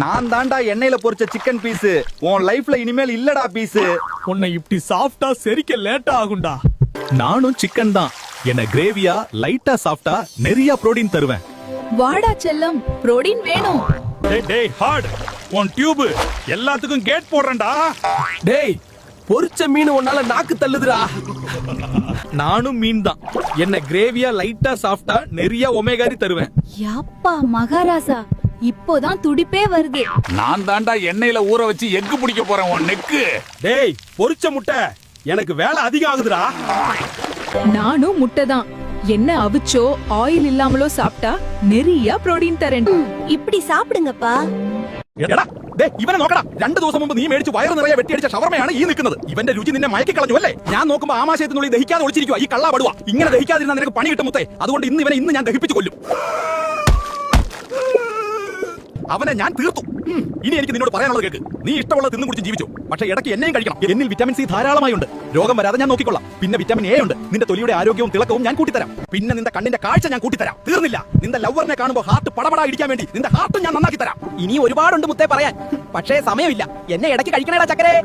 நான் தாண்டா எண்ணெயில பொரிச்ச சிக்கன் பீஸ். உன் லைஃப்ல இனிமேல் இல்லடா பீஸ். உன்னை இப்படி சாஃப்டா செரிக்க லேட்டா ஆகும்டா. நானும் சிக்கன் தான். என்ன கிரேவியா லைட்டா சாஃப்டா நிறைய புரோட்டீன் தருவேன். வாடா செல்லம், புரோட்டீன் வேணும். டேய் ஹார்ட், உன் டியூப் எல்லாத்துக்கும் கேட் போடுறேன்டா. டேய் பொரிச்ச மீன் உன்னால நாக்கு தள்ளுதுடா. நானும் மீன் தான். என்ன கிரேவியா லைட்டா சாஃப்டா நிறைய ஒமேகாரி தருவேன். யாப்பா மகாராசா, இப்போதான் துடிப்பே வருது. நான் தாண்டா எண்ணெயில ஊற வச்சு எக்கு பிடிக்க போறேன் உன் நெக்கு. டேய் பொரிச்ச முட்டை, எனக்கு வேலை அதிகம் ஆகுதுடா. நானும் முட்டை தான். என்ன அவிச்சோ ஆயில் இல்லாமலோ சாப்பிட்டா நிறைய புரோட்டீன் தரேன். இப்படி சாப்பிடுங்கப்பா. എടാ ദേ ഇവനെ നോക്കടാ. 2 ദിവസം മുമ്പ് നീ മേടിച്ച് വയറ് നിറയെ വെട്ടിയടിച്ച ഷവർമയാണ് ഈ നിൽക്കുന്നത്. ഇവന്റെ രുചി നിന്നെ മയക്കി കളഞ്ഞു അല്ലേ? ഞാൻ നോക്കുമ്പോ ആമാശയത്തിനുള്ളിൽ ദഹിക്കാതെ ഒളിച്ചിരിക്കുക ഈ കള്ളാ പടുവാ. ഇങ്ങനെ ദഹിക്കാതിരുന്ന നിനക്ക് പണി കിട്ടും മുത്തേ. അതുകൊണ്ട് ഇന്ന് ഞാൻ ദഹിപ്പിച്ചു കൊല്ലും. അവനെ ഞാൻ തീർത്തു. ഇനി എനിക്ക് നിന്നോട് പറയാനുള്ളത് കേൾക്ക്. നീ ഇഷ്ടമുള്ളത് തിന്നും കുടിച്ച് ജീവിച്ചു. പക്ഷേ ഇടയ്ക്ക് എന്നെയും കഴിക്കണം. എന്നിൽ വിറ്റാമിൻ സി ധാരാളമായി ഉണ്ട്. രോഗം വരാതെ ഞാൻ നോക്കിക്കൊള്ളാം. പിന്നെ വിറ്റാമിൻ എ ഉണ്ട്. നിന്റെ തൊലിയുടെ ആരോഗ്യവും തിളക്കവും ഞാൻ കൂട്ടിത്തരാം. പിന്നെ നിന്റെ കണ്ണിന്റെ കാഴ്ച ഞാൻ കൂട്ടിത്തരാം. തീർന്നില്ല, നിന്റെ ലവറിനെ കാണുമ്പോൾ ഹാർട്ട് പടപടാ ഇടിക്കാൻ വേണ്ടി നിന്റെ ഹാർട്ടും ഞാൻ നന്നാക്കി തരാം. ഇനി ഒരുപാടുണ്ട് മുത്തേ പറയാൻ. പക്ഷേ സമയമില്ല. എന്നെ ഇടയ്ക്ക് കഴിക്കണേടാ ചക്കരേ.